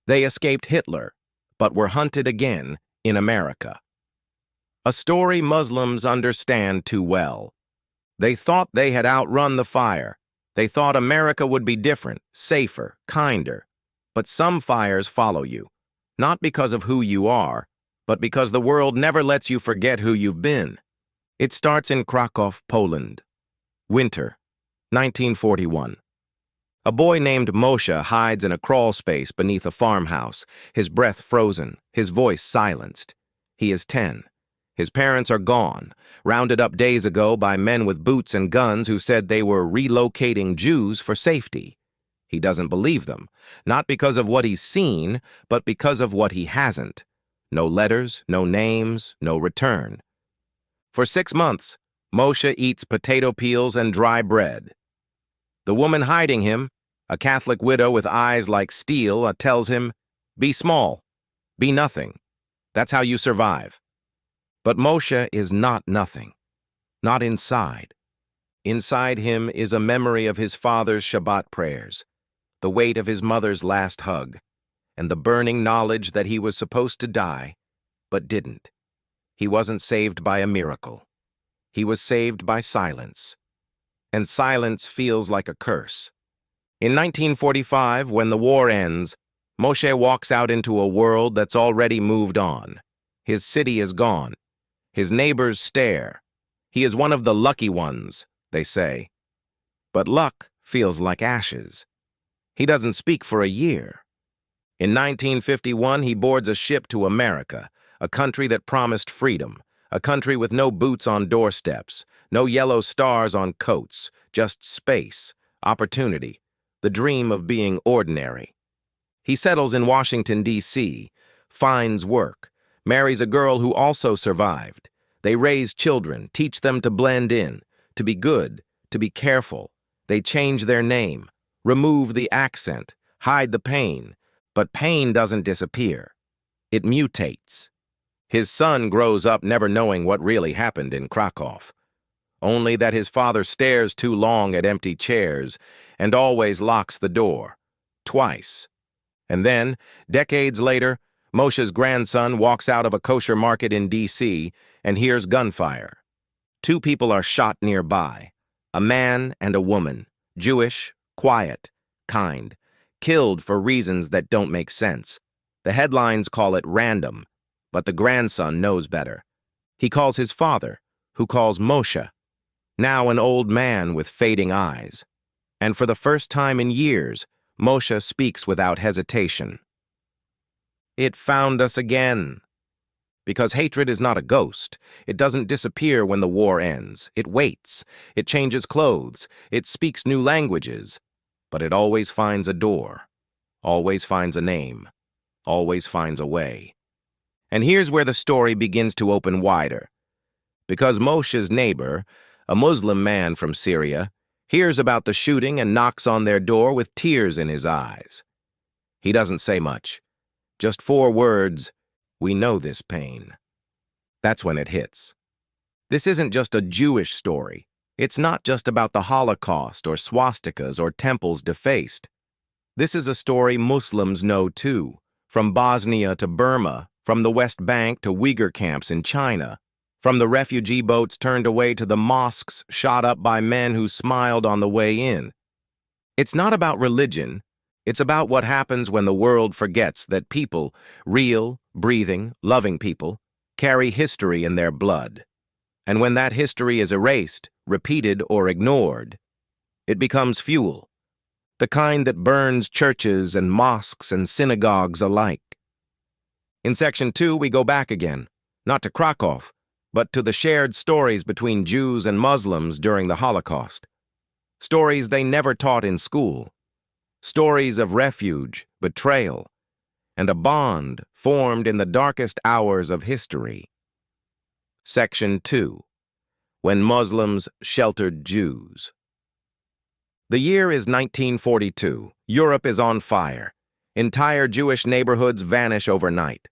They escaped Hitler, but were hunted again in America. A story Muslims understand too well. They thought they had outrun the fire. They thought America would be different, safer, kinder. But some fires follow you, not because of who you are, but because the world never lets you forget who you've been. It starts in Krakow, Poland. Winter, 1941. A boy named Moshe hides in a crawl space beneath a farmhouse, his breath frozen, his voice silenced. He is 10. His parents are gone, rounded up days ago by men with boots and guns who said they were relocating Jews for safety. He doesn't believe them, not because of what he's seen, but because of what he hasn't. No letters, no names, no return. For 6 months, Moshe eats potato peels and dry bread. The woman hiding him, a Catholic widow with eyes like steel, tells him, "Be small, be nothing. That's how you survive." But Moshe is not nothing, not inside. Inside him is a memory of his father's Shabbat prayers, the weight of his mother's last hug, and the burning knowledge that he was supposed to die, but didn't. He wasn't saved by a miracle. He was saved by silence. And silence feels like a curse. In 1945, when the war ends, Moshe walks out into a world that's already moved on. His city is gone. His neighbors stare. He is one of the lucky ones, they say. But luck feels like ashes. He doesn't speak for a year. In 1951, he boards a ship to America, a country that promised freedom, a country with no boots on doorsteps, no yellow stars on coats, just space, opportunity, the dream of being ordinary. He settles in Washington, D.C., finds work, marries a girl who also survived. They raise children, teach them to blend in, to be good, to be careful. They change their name, remove the accent, hide the pain, but pain doesn't disappear. It mutates. His son grows up never knowing what really happened in Krakow, only that his father stares too long at empty chairs and always locks the door, twice. And then, decades later, Moshe's grandson walks out of a kosher market in D.C. and hears gunfire. 2 people are shot nearby, a man and a woman, Jewish, quiet, kind, killed for reasons that don't make sense. The headlines call it random, but the grandson knows better. He calls his father, who calls Moshe, now an old man with fading eyes. And for the first time in years, Moshe speaks without hesitation. It found us again. Because hatred is not a ghost. It doesn't disappear when the war ends. It waits. It changes clothes. It speaks new languages. But it always finds a door. Always finds a name. Always finds a way. And here's where the story begins to open wider. Because Moshe's neighbor, a Muslim man from Syria, hears about the shooting and knocks on their door with tears in his eyes. He doesn't say much. Just 4 words, "We know this pain." That's when it hits. This isn't just a Jewish story. It's not just about the Holocaust or swastikas or temples defaced. This is a story Muslims know too, from Bosnia to Burma, from the West Bank to Uyghur camps in China, from the refugee boats turned away to the mosques shot up by men who smiled on the way in. It's not about religion. It's about what happens when the world forgets that people, real, breathing, loving people, carry history in their blood. And when that history is erased, repeated, or ignored, it becomes fuel, the kind that burns churches and mosques and synagogues alike. In Section 2, we go back again, not to Krakow, but to the shared stories between Jews and Muslims during the Holocaust. Stories they never taught in school. Stories of refuge, betrayal, and a bond formed in the darkest hours of history. Section 2. When Muslims Sheltered Jews. The year is 1942. Europe is on fire. Entire Jewish neighborhoods vanish overnight.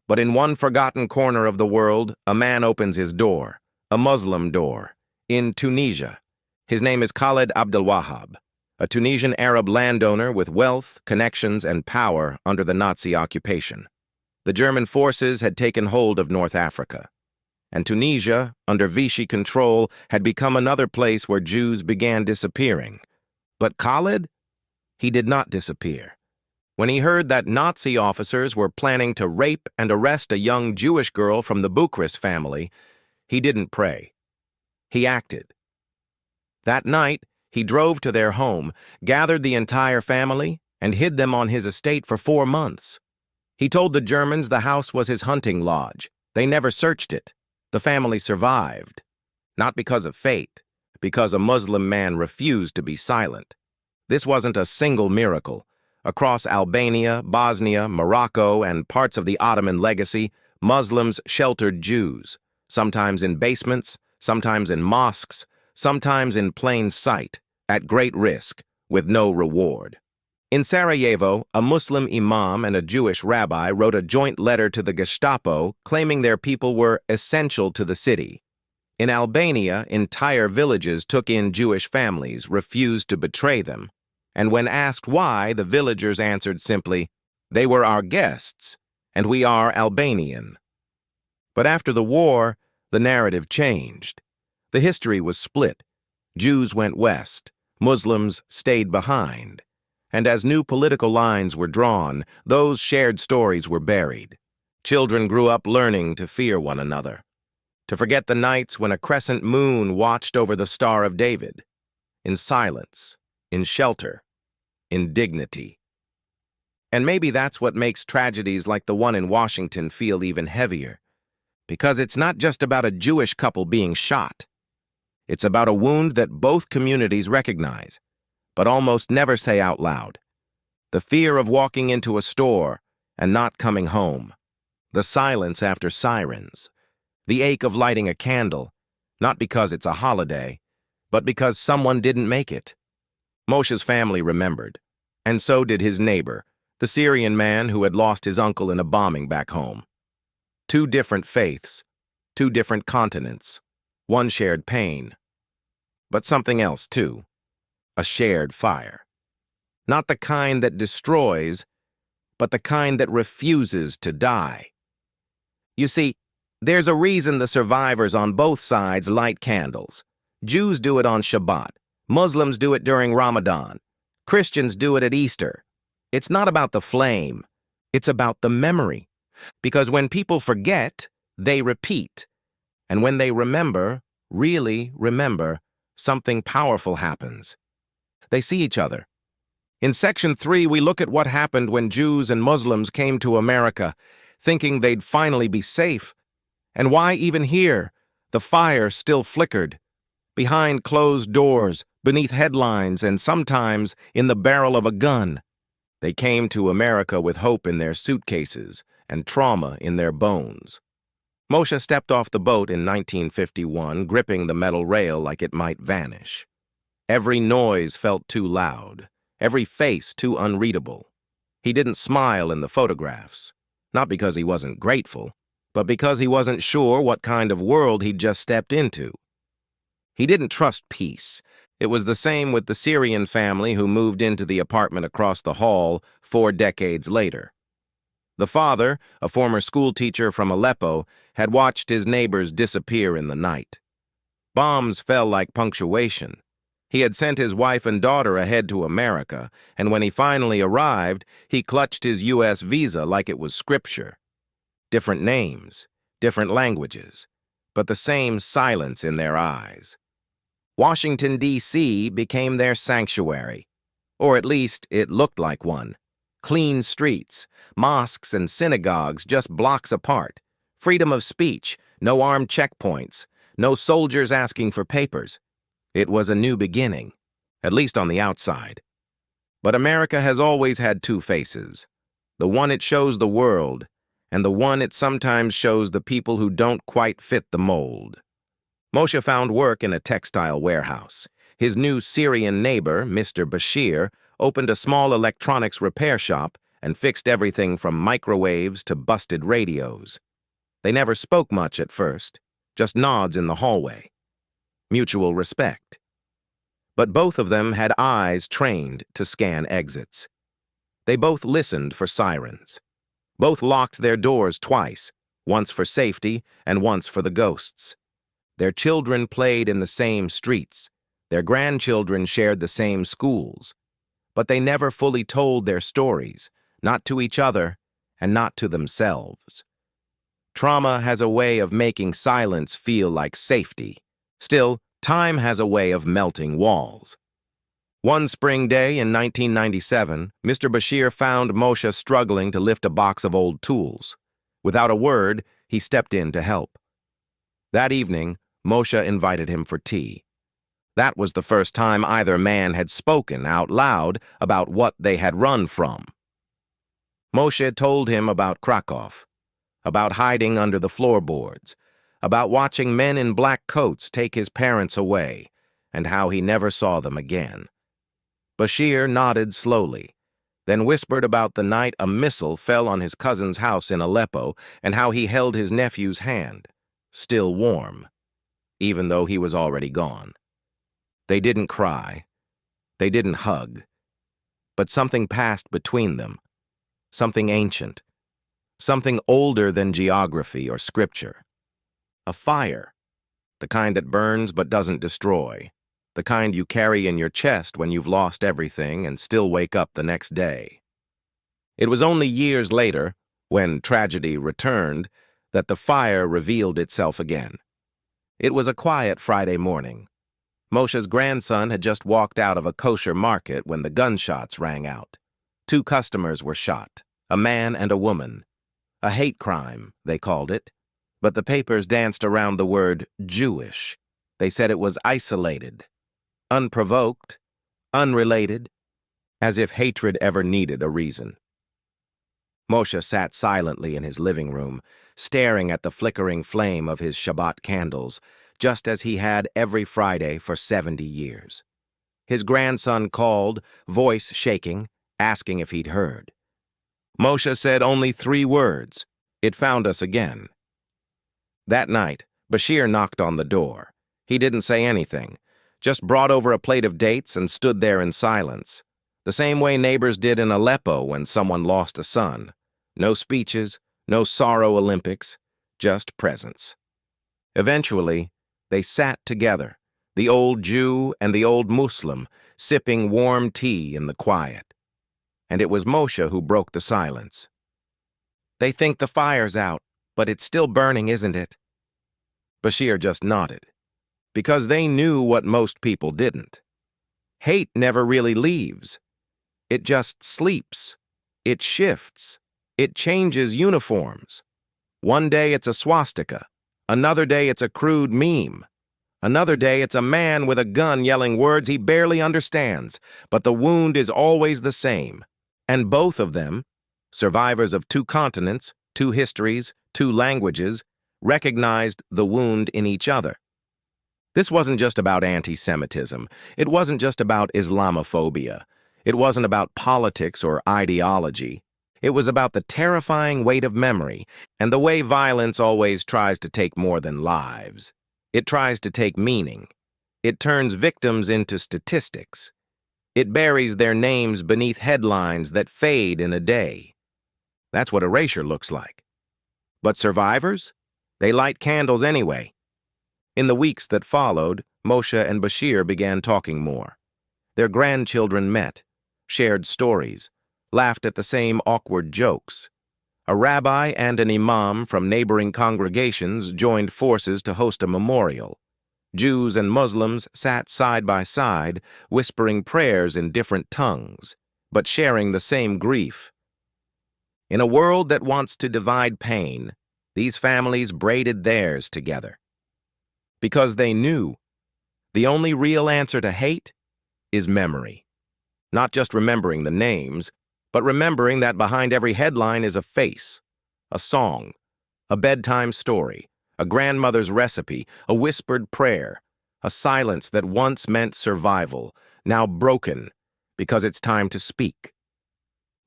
But in one forgotten corner of the world, a man opens his door, a Muslim door, in Tunisia. His name is Khaled Abdelwahab. a Tunisian Arab landowner with wealth, connections, and power under the Nazi occupation. The German forces had taken hold of North Africa, and Tunisia, under Vichy control, had become another place where Jews began disappearing. But Khalid? He did not disappear. When he heard that Nazi officers were planning to rape and arrest a young Jewish girl from the Bucharest family, he didn't pray. He acted. That night, he drove to their home, gathered the entire family, and hid them on his estate for 4 months. He told the Germans the house was his hunting lodge. They never searched it. The family survived. Not because of fate, because a Muslim man refused to be silent. This wasn't a single miracle. Across Albania, Bosnia, Morocco, and parts of the Ottoman legacy, Muslims sheltered Jews, sometimes in basements, sometimes in mosques, sometimes in plain sight, at great risk, with no reward. In Sarajevo, a Muslim imam and a Jewish rabbi wrote a joint letter to the Gestapo claiming their people were essential to the city. In Albania, entire villages took in Jewish families, refused to betray them. And when asked why, the villagers answered simply, "They were our guests, and we are Albanian." But after the war, the narrative changed. The history was split. Jews went west, Muslims stayed behind. And as new political lines were drawn, those shared stories were buried. Children grew up learning to fear one another, to forget the nights when a crescent moon watched over the Star of David, in silence, in shelter, in dignity. And maybe that's what makes tragedies like the one in Washington feel even heavier, because it's not just about a Jewish couple being shot. It's about a wound that both communities recognize, but almost never say out loud. The fear of walking into a store and not coming home. The silence after sirens. The ache of lighting a candle, not because it's a holiday, but because someone didn't make it. Moshe's family remembered, and so did his neighbor, the Syrian man who had lost his uncle in a bombing back home. 2 different faiths, 2 different continents. One shared pain. But something else, too. A shared fire. Not the kind that destroys, but the kind that refuses to die. You see, there's a reason the survivors on both sides light candles. Jews do it on Shabbat. Muslims do it during Ramadan. Christians do it at Easter. It's not about the flame. It's about the memory. Because when people forget, they repeat. And when they remember, really remember, something powerful happens. They see each other. In Section 3, we look at what happened when Jews and Muslims came to America, thinking they'd finally be safe. And why even here, the fire still flickered. Behind closed doors, beneath headlines, and sometimes in the barrel of a gun. They came to America with hope in their suitcases and trauma in their bones. Moshe stepped off the boat in 1951, gripping the metal rail like it might vanish. Every noise felt too loud, every face too unreadable. He didn't smile in the photographs, not because he wasn't grateful, but because he wasn't sure what kind of world he'd just stepped into. He didn't trust peace. It was the same with the Syrian family who moved into the apartment across the hall 4 decades later. The father, a former schoolteacher from Aleppo, had watched his neighbors disappear in the night. Bombs fell like punctuation. He had sent his wife and daughter ahead to America, and when he finally arrived, he clutched his U.S. visa like it was scripture. Different names, different languages, but the same silence in their eyes. Washington, D.C. became their sanctuary, or at least it looked like one. Clean streets, mosques and synagogues just blocks apart, freedom of speech, no armed checkpoints, no soldiers asking for papers. It was a new beginning, at least on the outside. But America has always had 2 faces, the one it shows the world, and the one it sometimes shows the people who don't quite fit the mold. Moshe found work in a textile warehouse. His new Syrian neighbor, Mr. Bashir, opened a small electronics repair shop and fixed everything from microwaves to busted radios. They never spoke much at first, just nods in the hallway. Mutual respect. but both of them had eyes trained to scan exits. They both listened for sirens. Both locked their doors twice, once for safety and once for the ghosts. Their children played in the same streets. Their grandchildren shared the same schools. But they never fully told their stories, not to each other and not to themselves. Trauma has a way of making silence feel like safety. Still, time has a way of melting walls. One spring day in 1997, Mr. Bashir found Moshe struggling to lift a box of old tools. Without a word, he stepped in to help. That evening, Moshe invited him for tea. That was the first time either man had spoken out loud about what they had run from. Moshe told him about Krakow, about hiding under the floorboards, about watching men in black coats take his parents away, and how he never saw them again. Bashir nodded slowly, then whispered about the night a missile fell on his cousin's house in Aleppo and how he held his nephew's hand, still warm, even though he was already gone. They didn't cry. They didn't hug. But something passed between them, something ancient, something older than geography or scripture. A fire, the kind that burns but doesn't destroy, the kind you carry in your chest when you've lost everything and still wake up the next day. It was only years later, when tragedy returned, that the fire revealed itself again. It was a quiet Friday morning. Moshe's grandson had just walked out of a kosher market when the gunshots rang out. 2 customers were shot, a man and a woman. A hate crime, they called it. But the papers danced around the word Jewish. They said it was isolated, unprovoked, unrelated, as if hatred ever needed a reason. Moshe sat silently in his living room, staring at the flickering flame of his Shabbat candles, just as he had every Friday for 70 years. His grandson called, voice shaking, asking if he'd heard. Moshe said only 3 words. It found us again. That night, Bashir knocked on the door. He didn't say anything, just brought over a plate of dates and stood there in silence, the same way neighbors did in Aleppo when someone lost a son. No speeches, no sorrow Olympics, just presence. Eventually, they sat together, the old Jew and the old Muslim, sipping warm tea in the quiet. And it was Moshe who broke the silence. "They think the fire's out, but it's still burning, isn't it?" Bashir just nodded, because they knew what most people didn't. Hate never really leaves. It just sleeps. It shifts. It changes uniforms. One day it's a swastika. Another day it's a crude meme. Another day it's a man with a gun yelling words he barely understands, but the wound is always the same. And both of them, survivors of 2 continents, 2 histories, 2 languages, recognized the wound in each other. This wasn't just about anti-Semitism. It wasn't just about Islamophobia. It wasn't about politics or ideology. It was about the terrifying weight of memory and the way violence always tries to take more than lives. It tries to take meaning. It turns victims into statistics. It buries their names beneath headlines that fade in a day. That's what erasure looks like. But survivors? They light candles anyway. In the weeks that followed, Moshe and Bashir began talking more. Their grandchildren met, shared stories, laughed at the same awkward jokes. A rabbi and an imam from neighboring congregations joined forces to host a memorial. Jews and Muslims sat side by side, whispering prayers in different tongues, but sharing the same grief. In a world that wants to divide pain, these families braided theirs together. Because they knew the only real answer to hate is memory. Not just remembering the names, but remembering that behind every headline is a face, a song, a bedtime story, a grandmother's recipe, a whispered prayer, a silence that once meant survival, now broken because it's time to speak.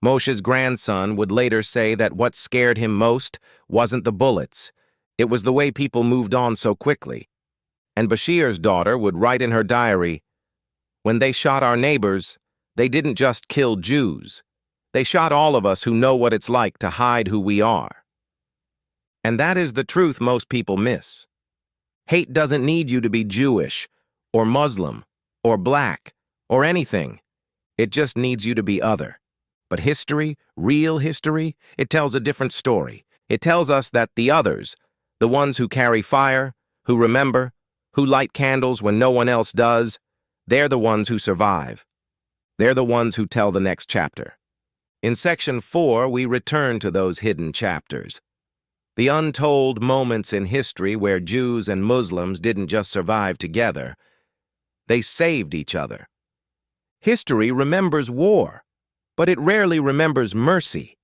Moshe's grandson would later say that what scared him most wasn't the bullets, it was the way people moved on so quickly. And Bashir's daughter would write in her diary, When they shot our neighbors, they didn't just kill Jews. They shot all of us who know what it's like to hide who we are. And that is the truth most people miss. Hate doesn't need you to be Jewish, or Muslim, or black, or anything. It just needs you to be other. But history, real history, it tells a different story. It tells us that the others, the ones who carry fire, who remember, who light candles when no one else does, they're the ones who survive. They're the ones who tell the next chapter. In Section 4, we return to those hidden chapters. The untold moments in history where Jews and Muslims didn't just survive together. They saved each other. History remembers war, but it rarely remembers mercy.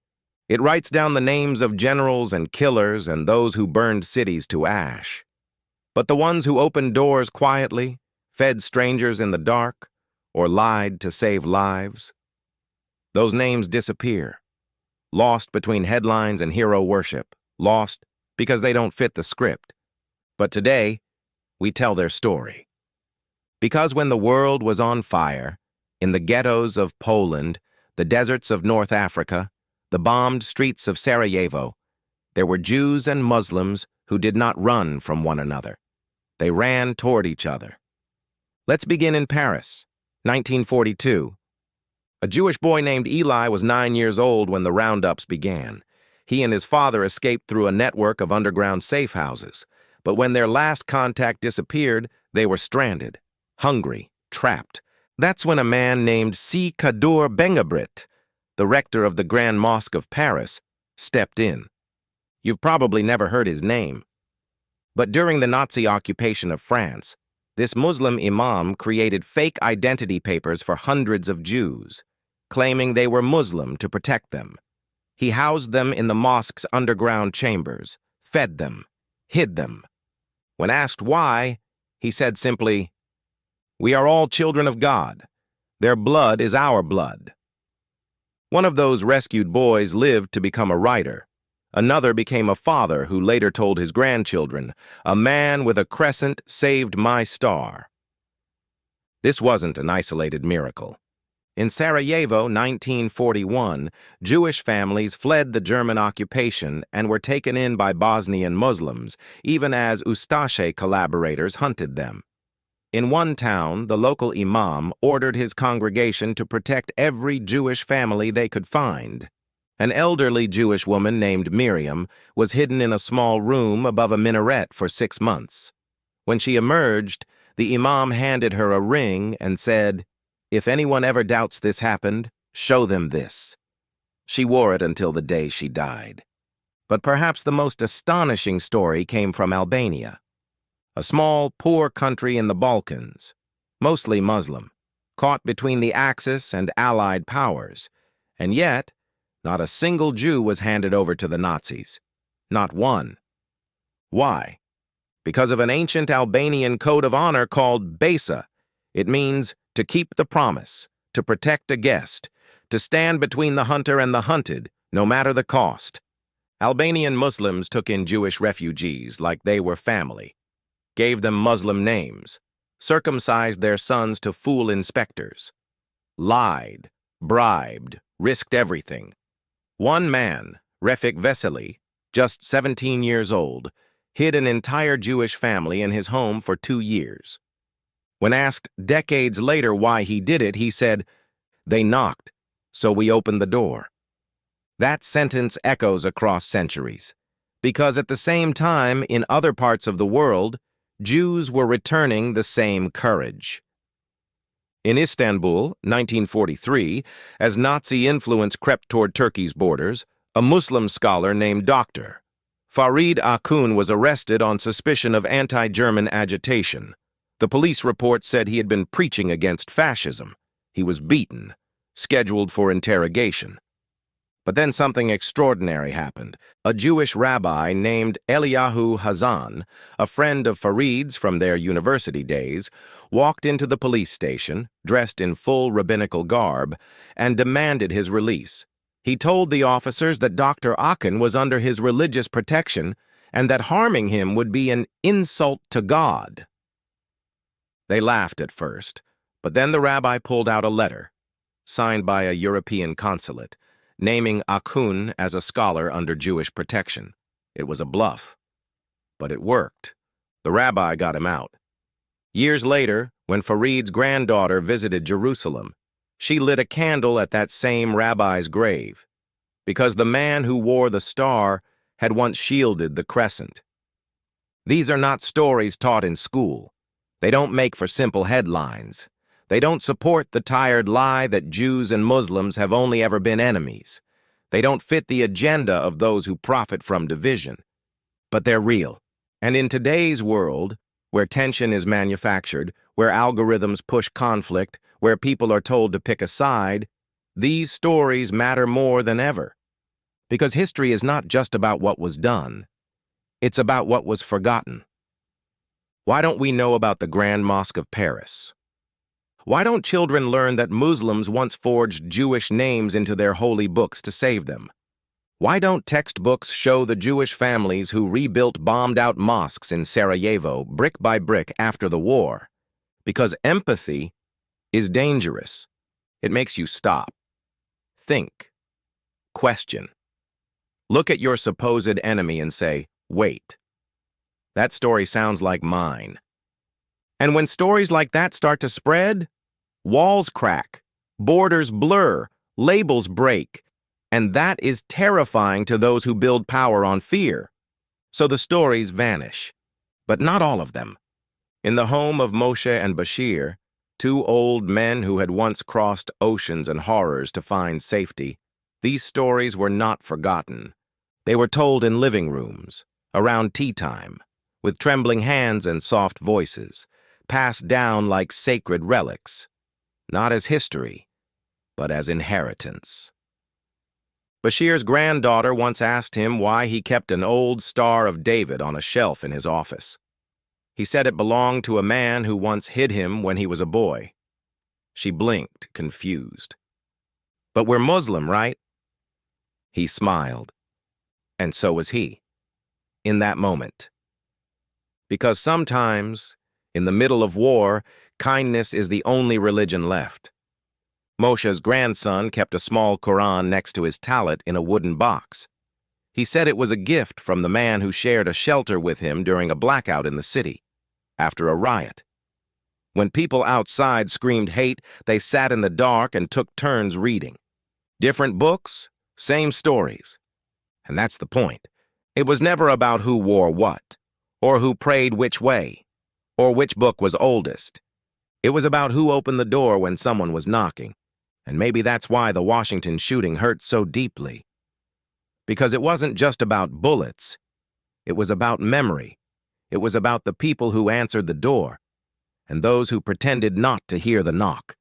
It writes down the names of generals and killers and those who burned cities to ash. But the ones who opened doors quietly, fed strangers in the dark, or lied to save lives, those names disappear, lost between headlines and hero worship, lost because they don't fit the script. But today, we tell their story. Because when the world was on fire, in the ghettos of Poland, the deserts of North Africa, the bombed streets of Sarajevo, there were Jews and Muslims who did not run from one another. They ran toward each other. Let's begin in Paris, 1942. A Jewish boy named Eli was 9 years old when the roundups began. He and his father escaped through a network of underground safe houses. But when their last contact disappeared, they were stranded, hungry, trapped. That's when a man named Si Kadour Bengabrit, the rector of the Grand Mosque of Paris, stepped in. You've probably never heard his name. But during the Nazi occupation of France, this Muslim imam created fake identity papers for hundreds of Jews, claiming they were Muslim to protect them. He housed them in the mosque's underground chambers, fed them, hid them. When asked why, he said simply, "We are all children of God. Their blood is our blood." One of those rescued boys lived to become a writer. Another became a father who later told his grandchildren, "A man with a crescent saved my star." This wasn't an isolated miracle. In Sarajevo, 1941, Jewish families fled the German occupation and were taken in by Bosnian Muslims, even as Ustaše collaborators hunted them. In one town, the local imam ordered his congregation to protect every Jewish family they could find. An elderly Jewish woman named Miriam was hidden in a small room above a minaret for 6 months. When she emerged, the imam handed her a ring and said, "If anyone ever doubts this happened, show them this." She wore it until the day she died. But perhaps the most astonishing story came from Albania, a small, poor country in the Balkans, mostly Muslim, caught between the Axis and Allied powers, and yet, not a single Jew was handed over to the Nazis. Not one. Why? Because of an ancient Albanian code of honor called Besa. It means to keep the promise, to protect a guest, to stand between the hunter and the hunted, no matter the cost. Albanian Muslims took in Jewish refugees like they were family, gave them Muslim names, circumcised their sons to fool inspectors, lied, bribed, risked everything. One man, Refik Veseli, just 17 years old, hid an entire Jewish family in his home for 2 years. When asked decades later why he did it, he said, "They knocked, so we opened the door." That sentence echoes across centuries, because at the same time, in other parts of the world, Jews were returning the same courage. In Istanbul, 1943, as Nazi influence crept toward Turkey's borders, a Muslim scholar named Dr. Farid Akun was arrested on suspicion of anti-German agitation. The police report said he had been preaching against fascism. He was beaten, scheduled for interrogation. But then something extraordinary happened. A Jewish rabbi named Eliyahu Hazan, a friend of Farid's from their university days, walked into the police station, dressed in full rabbinical garb, and demanded his release. He told the officers that Dr. Akun was under his religious protection and that harming him would be an insult to God. They laughed at first, But then the rabbi pulled out a letter, signed by a European consulate, naming Akhun as a scholar under Jewish protection. It was a bluff, but it worked. The rabbi got him out. Years later, when Farid's granddaughter visited Jerusalem, she lit a candle at that same rabbi's grave, because the man who wore the star had once shielded the crescent. These are not stories taught in school. They don't make for simple headlines. They don't support the tired lie that Jews and Muslims have only ever been enemies. They don't fit the agenda of those who profit from division. But they're real. And in today's world, where tension is manufactured, where algorithms push conflict, where people are told to pick a side, these stories matter more than ever. Because history is not just about what was done. It's about what was forgotten. Why don't we know about the Grand Mosque of Paris? Why don't children learn that Muslims once forged Jewish names into their holy books to save them? Why don't textbooks show the Jewish families who rebuilt bombed-out mosques in Sarajevo brick by brick after the war? Because empathy is dangerous. It makes you stop, think, question. Look at your supposed enemy and say, wait, that story sounds like mine. And when stories like that start to spread, walls crack, borders blur, labels break, and that is terrifying to those who build power on fear. So the stories vanish, but not all of them. In the home of Moshe and Bashir, two old men who had once crossed oceans and horrors to find safety, these stories were not forgotten. They were told in living rooms, around tea time, with trembling hands and soft voices, passed down like sacred relics, not as history, but as inheritance. Bashir's granddaughter once asked him why he kept an old Star of David on a shelf in his office. He said it belonged to a man who once hid him when he was a boy. She blinked, confused. But we're Muslim, right? He smiled. And so was he, in that moment. Because sometimes, in the middle of war, kindness is the only religion left. Moshe's grandson kept a small Quran next to his tallit in a wooden box. He said it was a gift from the man who shared a shelter with him during a blackout in the city, after a riot. When people outside screamed hate, they sat in the dark and took turns reading. Different books, same stories. And that's the point. It was never about who wore what, or who prayed which way, or which book was oldest. It was about who opened the door when someone was knocking. And maybe that's why the Washington shooting hurt so deeply. Because it wasn't just about bullets. It was about memory. It was about the people who answered the door, and those who pretended not to hear the knock.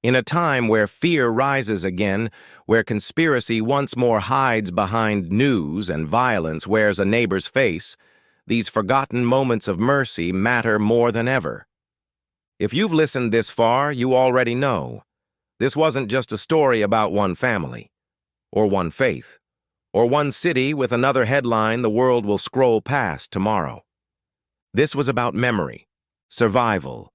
In a time where fear rises again, where conspiracy once more hides behind news and violence wears a neighbor's face, these forgotten moments of mercy matter more than ever. If you've listened this far, you already know. This wasn't just a story about one family, or one faith, or one city with another headline the world will scroll past tomorrow. This was about memory, survival,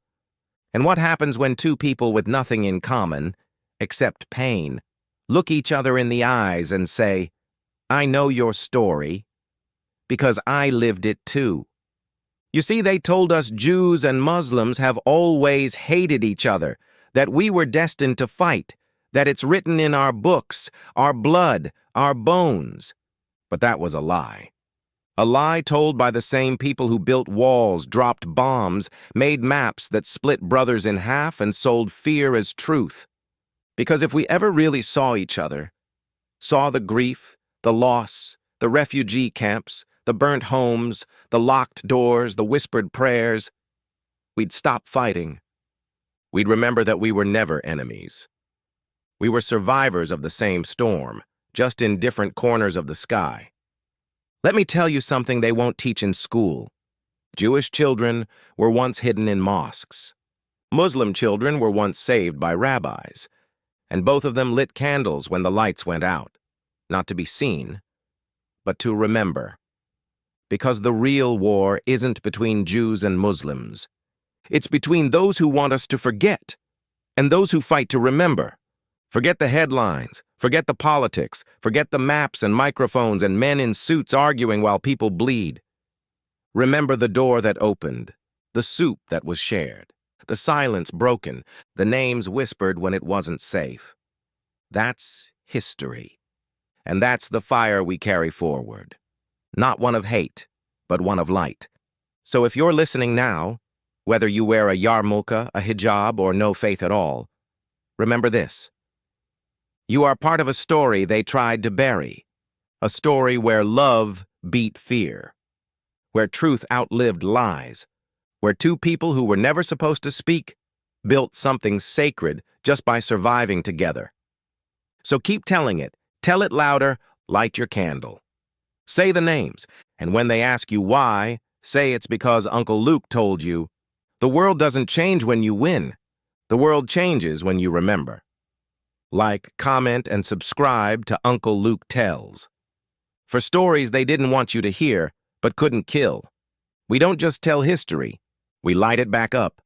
and what happens when two people with nothing in common, except pain, look each other in the eyes and say, I know your story, because I lived it too. You see, they told us Jews and Muslims have always hated each other, that we were destined to fight, that it's written in our books, our blood, our bones. But that was a lie. A lie told by the same people who built walls, dropped bombs, made maps that split brothers in half and sold fear as truth. Because if we ever really saw each other, saw the grief, the loss, the refugee camps, the burnt homes, the locked doors, the whispered prayers, we'd stop fighting. We'd remember that we were never enemies. We were survivors of the same storm, just in different corners of the sky. Let me tell you something they won't teach in school. Jewish children were once hidden in mosques. Muslim children were once saved by rabbis, and both of them lit candles when the lights went out, not to be seen, but to remember. Because the real war isn't between Jews and Muslims. It's between those who want us to forget and those who fight to remember. Forget the headlines, forget the politics, forget the maps and microphones and men in suits arguing while people bleed. Remember the door that opened, the soup that was shared, the silence broken, the names whispered when it wasn't safe. That's history. And that's the fire we carry forward. Not one of hate, but one of light. So if you're listening now, whether you wear a yarmulke, a hijab, or no faith at all, remember this. You are part of a story they tried to bury, a story where love beat fear, where truth outlived lies, where two people who were never supposed to speak built something sacred just by surviving together. So keep telling it, tell it louder, light your candle. Say the names, and when they ask you why, say it's because Uncle Luke told you. The world doesn't change when you win. The world changes when you remember. Like, comment, and subscribe to Uncle Luke Tells. For stories they didn't want you to hear, but couldn't kill. We don't just tell history, we light it back up.